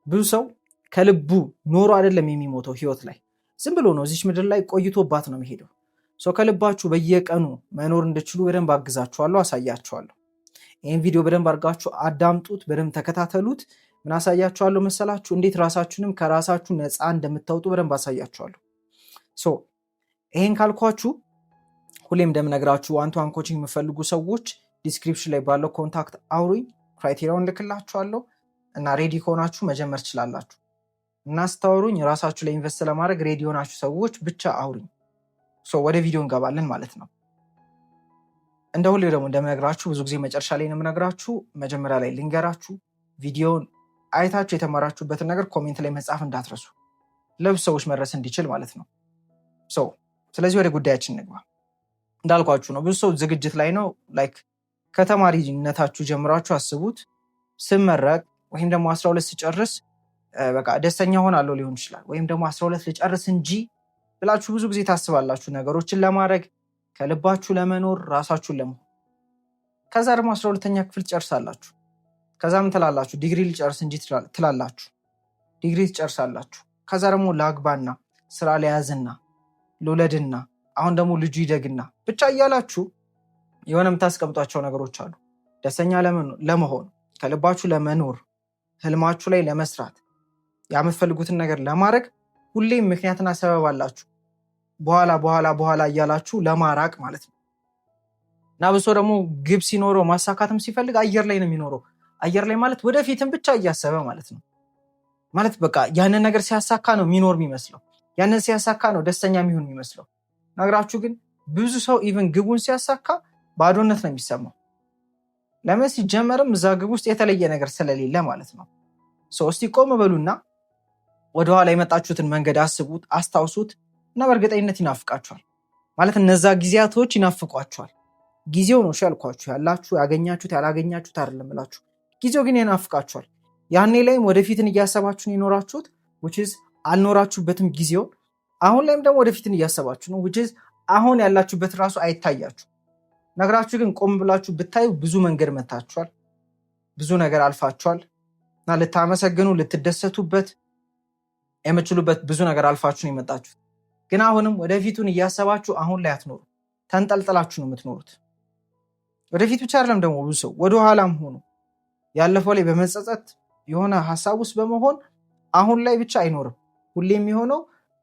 ብዙ ሰው ከልቡ ኖሮ አይደለም የሚሞተው ህይወት ላይ ዝም ብሎ ነው እዚች ምድር ላይ ቆይቶባት ነው የሚሄደው። ሰው ከልባችሁ በየቀኑ መኖር እንድችሉ በደንብ አግዛችኋለሁ፣ አሳያችኋለሁ። ይህን ቪዲዮ በደንብ አድርጋችሁ አዳምጡት፣ በደንብ ተከታተሉት። ምን አሳያችኋለሁ መሰላችሁ? እንዴት ራሳችሁንም ከራሳችሁ ነፃ እንደምታወጡ በደንብ አሳያችኋለሁ። ይሄን ካልኳችሁ ሁሌም እንደምነግራችሁ ዋን ቱ ዋን ኮቺንግ የምፈልጉ ሰዎች ዲስክሪፕሽን ላይ ባለው ኮንታክት አውሩኝ፣ ክራይቴሪያውን ልክላችኋለሁ እና ሬዲ ከሆናችሁ መጀመር ትችላላችሁ። እና ስታወሩኝ ራሳችሁ ላይ ኢንቨስት ለማድረግ ሬዲ የሆናችሁ ሰዎች ብቻ አውሩኝ። ወደ ቪዲዮ እንገባለን ማለት ነው። እንደ ሁሌው ደግሞ እንደምነግራችሁ ብዙ ጊዜ መጨረሻ ላይ ነው የምነግራችሁ። መጀመሪያ ላይ ልንገራችሁ፣ ቪዲዮን አይታችሁ የተማራችሁበትን ነገር ኮሜንት ላይ መጻፍ እንዳትረሱ፣ ለብዙ ሰዎች መድረስ እንዲችል ማለት ነው። ስለዚህ ወደ ጉዳያችን እንግባ። እንዳልኳችሁ ነው ብዙ ሰው ዝግጅት ላይ ነው። ላይክ ከተማሪነታችሁ ጀምራችሁ አስቡት። ስመረቅ ወይም ደግሞ 12 ስጨርስ በቃ ደስተኛ ሆናለሁ ሊሆን ይችላል። ወይም ደግሞ 12 ልጨርስ እንጂ ብላችሁ ብዙ ጊዜ ታስባላችሁ፣ ነገሮችን ለማድረግ ከልባችሁ ለመኖር ራሳችሁን ለመሆን። ከዛ ደግሞ 12ኛ ክፍል ትጨርሳላችሁ። ከዛ ምን ትላላችሁ? ዲግሪ ልጨርስ እንጂ ትላላችሁ። ዲግሪ ትጨርሳላችሁ። ከዛ ደግሞ ላግባና ስራ ለያዝና ልውለድና አሁን ደግሞ ልጁ ይደግና ብቻ እያላችሁ የሆነ የምታስቀምጧቸው ነገሮች አሉ። ደስተኛ ለመሆን ከልባችሁ ለመኖር ህልማችሁ ላይ ለመስራት የምትፈልጉትን ነገር ለማድረግ ሁሌም ምክንያትና ሰበብ አላችሁ። በኋላ እያላችሁ ለማራቅ ማለት ነው። እና ብሶ ደግሞ ግብ ሲኖረው ማሳካትም ሲፈልግ አየር ላይ ነው የሚኖረው። አየር ላይ ማለት ወደፊትም ብቻ እያሰበ ማለት ነው። ማለት በቃ ያንን ነገር ሲያሳካ ነው የሚኖር የሚመስለው። ያንን ሲያሳካ ነው ደስተኛ የሚሆን የሚመስለው። ነገራችሁ ግን ብዙ ሰው ኢቭን ግቡን ሲያሳካ ባዶነት ነው የሚሰማው። ለምን? ሲጀመርም እዛ ግብ ውስጥ የተለየ ነገር ስለሌለ ማለት ነው። እስቲ ቆም በሉና ወደኋላ የመጣችሁትን መንገድ አስቡት፣ አስታውሱት እና በእርግጠኝነት ይናፍቃችኋል። ማለት እነዛ ጊዜያቶች ይናፍቋችኋል። ጊዜው ነው ያልኳችሁ፣ ያላችሁ ያገኛችሁት ያላገኛችሁት አይደለም እላችሁ። ጊዜው ግን ይናፍቃችኋል። ያኔ ላይም ወደፊትን እያሰባችሁን የኖራችሁት which is አልኖራችሁበትም ጊዜው። አሁን ላይም ደግሞ ወደፊትን እያሰባችሁ ነው which is አሁን ያላችሁበት ራሱ አይታያችሁ። ነገራችሁ ግን ቆም ብላችሁ ብታዩ ብዙ መንገድ መታችኋል፣ ብዙ ነገር አልፋችኋል እና ልታመሰግኑ ልትደሰቱበት የምትችሉበት ብዙ ነገር አልፋችሁ ነው የመጣችሁት። ግን አሁንም ወደፊቱን እያሰባችሁ አሁን ላይ አትኖሩ፣ ተንጠልጥላችሁ ነው የምትኖሩት። ወደፊት ብቻ አይደለም ደግሞ ብዙ ሰው ወደኋላም ሆኖ ያለፈው ላይ በመጸጸት የሆነ ሀሳብ ውስጥ በመሆን አሁን ላይ ብቻ አይኖርም። ሁሌ የሚሆነው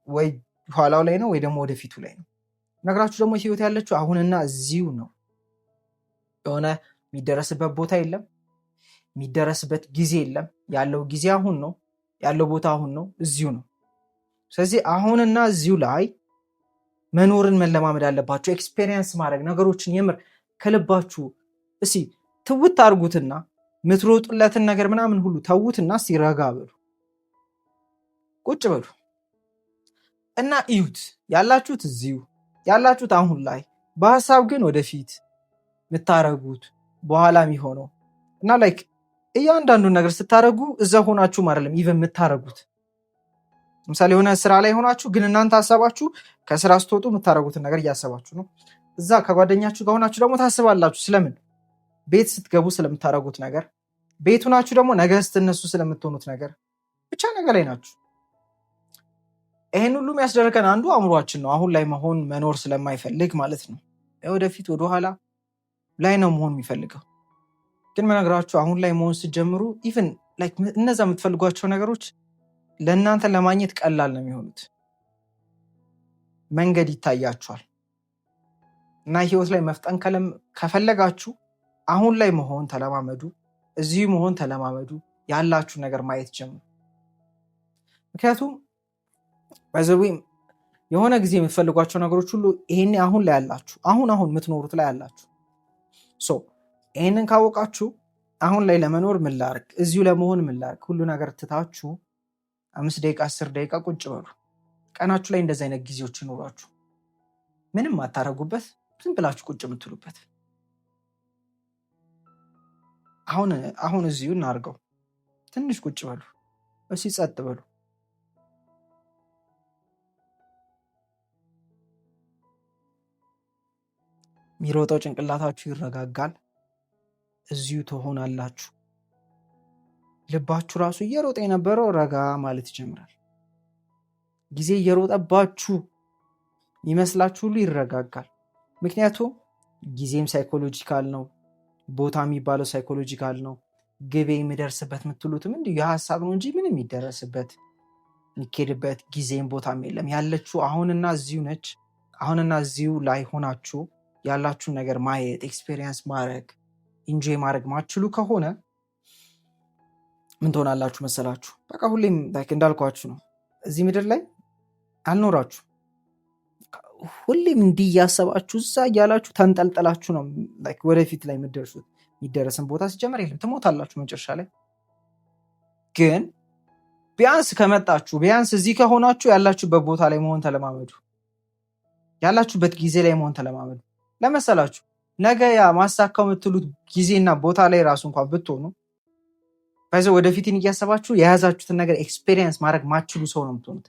ወይ ኋላው ላይ ነው ወይ ደግሞ ወደፊቱ ላይ ነው። ነገራችሁ ደግሞ ህይወት ያለችው አሁንና እዚሁ ነው። የሆነ የሚደረስበት ቦታ የለም፣ የሚደረስበት ጊዜ የለም። ያለው ጊዜ አሁን ነው፣ ያለው ቦታ አሁን ነው፣ እዚሁ ነው። ስለዚህ አሁንና እዚሁ ላይ መኖርን መለማመድ አለባችሁ። ኤክስፔሪየንስ ማድረግ ነገሮችን የምር ከልባችሁ እስኪ ትውት አድርጉትና ምትሮጡለትን ነገር ምናምን ሁሉ ተዉትና ሲረጋ በሉ፣ ቁጭ በሉ እና እዩት። ያላችሁት እዚሁ ያላችሁት አሁን ላይ፣ በሀሳብ ግን ወደፊት የምታረጉት በኋላ የሚሆነው እና ላይክ እያንዳንዱን ነገር ስታረጉ እዛ ሆናችሁ አይደለም ኢቨን የምታረጉት። ለምሳሌ የሆነ ስራ ላይ ሆናችሁ ግን እናንተ ሀሳባችሁ ከስራ ስትወጡ የምታረጉትን ነገር እያሰባችሁ ነው። እዛ ከጓደኛችሁ ጋር ሆናችሁ ደግሞ ታስባላችሁ ስለምን? ቤት ስትገቡ ስለምታረጉት ነገር፣ ቤቱ ናችሁ ደግሞ ነገ ስትነሱ ስለምትሆኑት ነገር፣ ብቻ ነገር ላይ ናችሁ። ይሄን ሁሉ የሚያስደርገን አንዱ አእምሯችን ነው። አሁን ላይ መሆን መኖር ስለማይፈልግ ማለት ነው። ወደፊት ወደኋላ ላይ ነው መሆን የሚፈልገው። ግን መነግራችሁ አሁን ላይ መሆን ስትጀምሩ ኢቭን ላይክ እነዛ የምትፈልጓቸው ነገሮች ለእናንተ ለማግኘት ቀላል ነው የሚሆኑት። መንገድ ይታያችኋል። እና ህይወት ላይ መፍጠን ከፈለጋችሁ አሁን ላይ መሆን ተለማመዱ፣ እዚሁ መሆን ተለማመዱ፣ ያላችሁ ነገር ማየት ጀምሩ። ምክንያቱም በዘዊም የሆነ ጊዜ የምትፈልጓቸው ነገሮች ሁሉ ይሄኔ አሁን ላይ ያላችሁ አሁን የምትኖሩት ላይ ያላችሁ። ይሄንን ካወቃችሁ አሁን ላይ ለመኖር ምን ላድርግ፣ እዚሁ ለመሆን ምን ላድርግ፣ ሁሉ ነገር ትታችሁ 5 ደቂቃ 10 ደቂቃ ቁጭ በሉ። ቀናችሁ ላይ እንደዚህ አይነት ጊዜዎች ይኖራችሁ፣ ምንም አታረጉበት፣ ዝም ብላችሁ ቁጭ የምትሉበት። አሁን እዚሁ እናርገው። ትንሽ ቁጭ በሉ፣ እስኪ ጸጥ በሉ። የሚሮጠው ጭንቅላታችሁ ይረጋጋል። እዚሁ ትሆናላችሁ። ልባችሁ ራሱ እየሮጠ የነበረው ረጋ ማለት ይጀምራል። ጊዜ እየሮጠባችሁ ይመስላችሁ ሁሉ ይረጋጋል። ምክንያቱም ጊዜም ሳይኮሎጂካል ነው፣ ቦታ የሚባለው ሳይኮሎጂካል ነው። ግቤ የሚደርስበት የምትሉትም እንዲሁ የሀሳብ ነው እንጂ ምንም የሚደረስበት የሚኬድበት ጊዜም ቦታም የለም። ያለችው አሁንና እዚሁ ነች። አሁንና እዚሁ ላይ ሆናችሁ ያላችሁን ነገር ማየት፣ ኤክስፔሪየንስ ማድረግ፣ ኢንጆይ ማድረግ ማችሉ ከሆነ ምን ትሆናላችሁ መሰላችሁ? በቃ ሁሌም እንዳልኳችሁ ነው። እዚህ ምድር ላይ አልኖራችሁ ሁሌም እንዲህ እያሰባችሁ እዛ እያላችሁ ተንጠልጠላችሁ ነው ወደፊት ላይ የምትደርሱት። የሚደረስን ቦታ ሲጀመር የለም፣ ትሞታላችሁ መጨረሻ ላይ። ግን ቢያንስ ከመጣችሁ ቢያንስ እዚህ ከሆናችሁ ያላችሁበት ቦታ ላይ መሆን ተለማመዱ። ያላችሁበት ጊዜ ላይ መሆን ተለማመዱ። ለመሰላችሁ ነገ ያ ማሳካው የምትሉት ጊዜና ቦታ ላይ ራሱ እንኳን ብትሆኑ በዚህ ወደፊትን እያሰባችሁ የያዛችሁትን ነገር ኤክስፔሪየንስ ማድረግ ማችሉ ሰው ነው የምትሆኑት።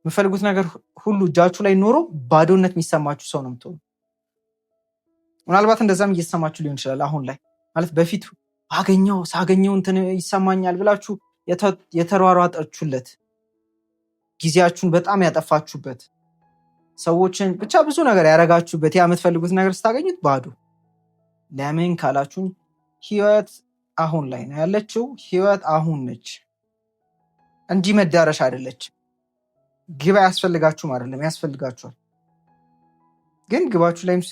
የምፈልጉት ነገር ሁሉ እጃችሁ ላይ ኖሮ ባዶነት የሚሰማችሁ ሰው ነው የምትሆኑ። ምናልባት እንደዛም እየተሰማችሁ ሊሆን ይችላል። አሁን ላይ ማለት በፊት ሳገኘው እንትን ይሰማኛል ብላችሁ የተሯሯጣችሁለት ጊዜያችሁን በጣም ያጠፋችሁበት ሰዎችን ብቻ ብዙ ነገር ያረጋችሁበት ያ የምትፈልጉት ነገር ስታገኙት ባዶ። ለምን ካላችሁኝ ህይወት አሁን ላይ ነው ያለችው። ህይወት አሁን ነች እንጂ መዳረሻ አይደለች። ግብ አያስፈልጋችሁም አይደለም፣ ያስፈልጋችኋል። ግን ግባችሁ ላይም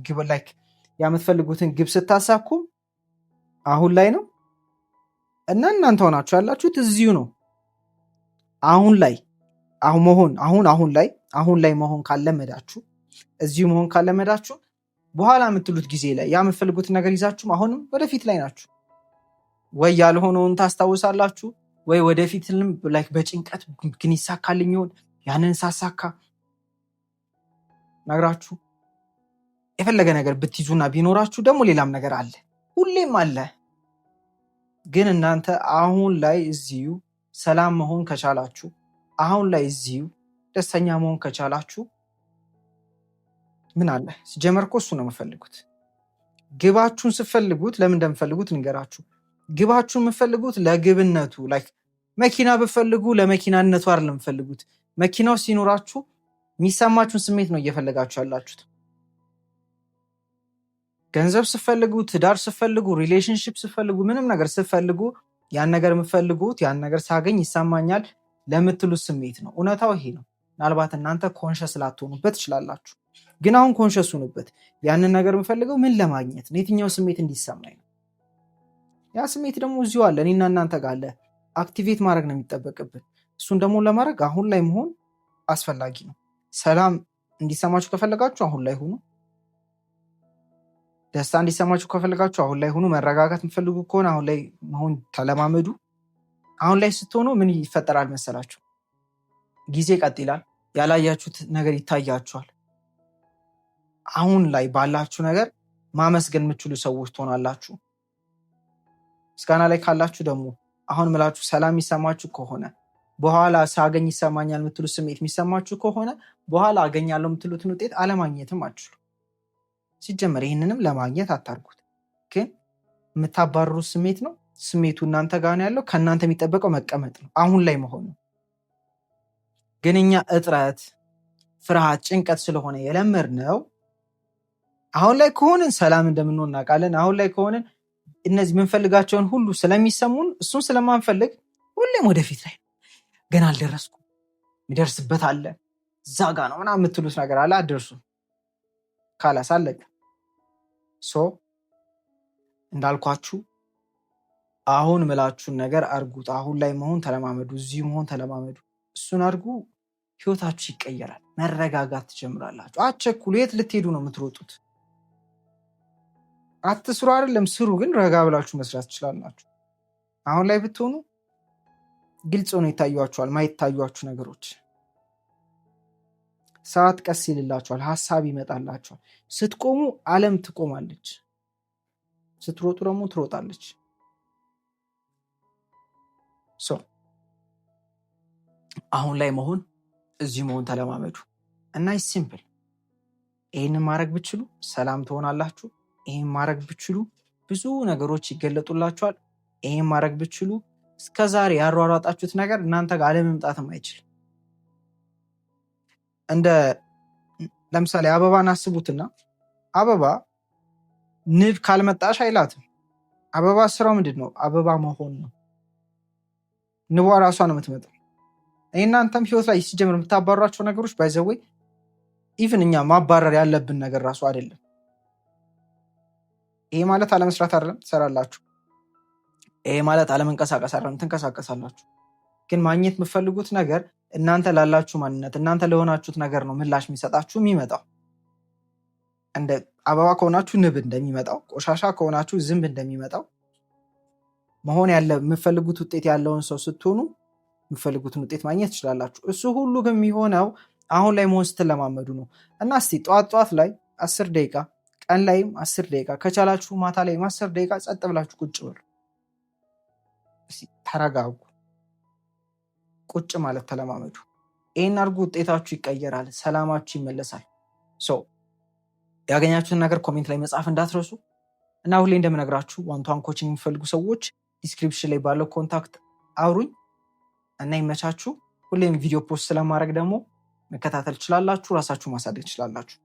ግብ ላይ የምትፈልጉትን ግብ ስታሳኩ አሁን ላይ ነው እና እናንተ ሆናችሁ ያላችሁት እዚሁ ነው። አሁን ላይ አሁን ላይ መሆን ካለመዳችሁ፣ እዚሁ መሆን ካለመዳችሁ በኋላ የምትሉት ጊዜ ላይ ያ የምትፈልጉትን ነገር ይዛችሁም አሁንም ወደፊት ላይ ናችሁ። ወይ ያልሆነውን ታስታውሳላችሁ፣ ወይ ወደፊትም በጭንቀት ግን ይሳካልኝ ይሆን ያንን ሳሳካ ነግራችሁ የፈለገ ነገር ብትይዙና ቢኖራችሁ ደግሞ ሌላም ነገር አለ፣ ሁሌም አለ። ግን እናንተ አሁን ላይ እዚሁ ሰላም መሆን ከቻላችሁ፣ አሁን ላይ እዚሁ ደስተኛ መሆን ከቻላችሁ ምን አለ? ሲጀመር እኮ እሱ ነው የምፈልጉት። ግባችሁን ስትፈልጉት ለምን እንደምፈልጉት ንገራችሁ። ግባችሁን የምፈልጉት ለግብነቱ መኪና ብፈልጉ ለመኪናነቱ አይደለም የምፈልጉት። መኪናው ሲኖራችሁ የሚሰማችሁን ስሜት ነው እየፈለጋችሁ ያላችሁት። ገንዘብ ስትፈልጉ፣ ትዳር ስትፈልጉ፣ ሪሌሽንሽፕ ስትፈልጉ፣ ምንም ነገር ስትፈልጉ ያን ነገር የምፈልጉት ያን ነገር ሳገኝ ይሰማኛል ለምትሉት ስሜት ነው። እውነታው ይሄ ነው። ምናልባት እናንተ ኮንሸስ ላትሆኑበት ትችላላችሁ። ግን አሁን ኮንሸስ ሁኑበት። ያንን ነገር የምፈልገው ምን ለማግኘት ነው? የትኛው ስሜት እንዲሰማኝ ነው? ያ ስሜት ደግሞ እዚሁ አለ፣ እኔና እናንተ ጋር አለ። አክቲቬት ማድረግ ነው የሚጠበቅብን። እሱን ደግሞ ለማድረግ አሁን ላይ መሆን አስፈላጊ ነው። ሰላም እንዲሰማችሁ ከፈለጋችሁ አሁን ላይ ሁኑ። ደስታ እንዲሰማችሁ ከፈለጋችሁ አሁን ላይ ሁኑ። መረጋጋት የምትፈልጉ ከሆነ አሁን ላይ መሆን ተለማመዱ። አሁን ላይ ስትሆኑ ምን ይፈጠራል መሰላችሁ? ጊዜ ቀጥ ይላል። ያላያችሁት ነገር ይታያችኋል። አሁን ላይ ባላችሁ ነገር ማመስገን የምትችሉ ሰዎች ትሆናላችሁ። ምስጋና ላይ ካላችሁ ደግሞ አሁን ምላችሁ ሰላም የሚሰማችሁ ከሆነ በኋላ ሳገኝ ይሰማኛል የምትሉት ስሜት የሚሰማችሁ ከሆነ በኋላ አገኛለሁ የምትሉትን ውጤት አለማግኘትም አትችሉ። ሲጀመር ይህንንም ለማግኘት አታርጉት። ግን የምታባርሩት ስሜት ነው። ስሜቱ እናንተ ጋር ነው ያለው። ከእናንተ የሚጠበቀው መቀመጥ ነው፣ አሁን ላይ መሆን ነው። ግን እኛ እጥረት፣ ፍርሃት፣ ጭንቀት ስለሆነ የለመድነው አሁን ላይ ከሆንን ሰላም እንደምንሆን እናውቃለን። አሁን ላይ ከሆንን እነዚህ የምንፈልጋቸውን ሁሉ ስለሚሰሙን እሱን ስለማንፈልግ ሁሌም ወደፊት ላይ ገና አልደረስኩም፣ የሚደርስበት አለ እዛ ጋ ነው ምናምን የምትሉት ነገር አለ። አትደርሱም። ካላስ አለቀ። እንዳልኳችሁ አሁን ምላችሁን ነገር አርጉት። አሁን ላይ መሆን ተለማመዱ። እዚሁ መሆን ተለማመዱ። እሱን አድርጉ። ህይወታችሁ ይቀየራል። መረጋጋት ትጀምራላችሁ። አትቸኩሉ። የት ልትሄዱ ነው የምትሮጡት? አትስሩ አይደለም ስሩ፣ ግን ረጋ ብላችሁ መስራት ትችላላችሁ። አሁን ላይ ብትሆኑ ግልጽ ሆኖ ይታያችኋል። ማይታያችሁ ነገሮች ሰዓት ቀስ ይልላችኋል። ሀሳብ ይመጣላችኋል። ስትቆሙ ዓለም ትቆማለች፣ ስትሮጡ ደግሞ ትሮጣለች። አሁን ላይ መሆን እዚሁ መሆን ተለማመዱ እና ሲምፕል። ይህንን ማድረግ ብችሉ ሰላም ትሆናላችሁ። ይህን ማድረግ ብችሉ ብዙ ነገሮች ይገለጡላችኋል። ይሄን ማድረግ ብትችሉ እስከዛሬ ያሯሯጣችሁት ነገር እናንተ ጋር አለመምጣትም አይችልም። እንደ ለምሳሌ አበባን አስቡትና አበባ ንብ ካልመጣሽ አይላትም። አበባ ስራው ምንድን ነው? አበባ መሆን ነው። ንቧ ራሷ ነው የምትመጣው። እናንተም ህይወት ላይ ሲጀምር የምታባሯቸው ነገሮች ባይዘወይ ኢቭን እኛ ማባረር ያለብን ነገር ራሱ አይደለም። ይሄ ማለት አለመስራት አይደለም፣ ትሰራላችሁ። ይሄ ማለት አለመንቀሳቀስ አይደለም፣ ትንቀሳቀሳላችሁ። ግን ማግኘት የምትፈልጉት ነገር እናንተ ላላችሁ ማንነት፣ እናንተ ለሆናችሁት ነገር ነው ምላሽ የሚሰጣችሁ የሚመጣው። እንደ አበባ ከሆናችሁ ንብ እንደሚመጣው፣ ቆሻሻ ከሆናችሁ ዝንብ እንደሚመጣው መሆን ያለ የምትፈልጉት ውጤት ያለውን ሰው ስትሆኑ የምትፈልጉትን ውጤት ማግኘት ትችላላችሁ። እሱ ሁሉ ግን የሚሆነው አሁን ላይ መሆን ስትለማመዱ ነው። እና እስቲ ጠዋት ላይ 10 ደቂቃ፣ ቀን ላይም 10 ደቂቃ፣ ከቻላችሁ ማታ ላይም 10 ደቂቃ ጸጥ ብላችሁ ቁጭ በሉ። ተረጋጉ። ቁጭ ማለት ተለማመዱ። ይህን አድርጉ። ውጤታችሁ ይቀየራል፣ ሰላማችሁ ይመለሳል። ያገኛችሁትን ነገር ኮሜንት ላይ መጻፍ እንዳትረሱ። እና ሁሌ እንደምነግራችሁ ዋን-ቱ-ዋን ኮችንግ የሚፈልጉ ሰዎች ዲስክሪፕሽን ላይ ባለው ኮንታክት አውሩኝ እና ይመቻችሁ። ሁሌም ቪዲዮ ፖስት ስለማድረግ ደግሞ መከታተል ትችላላችሁ። ራሳችሁ ማሳደግ ትችላላችሁ።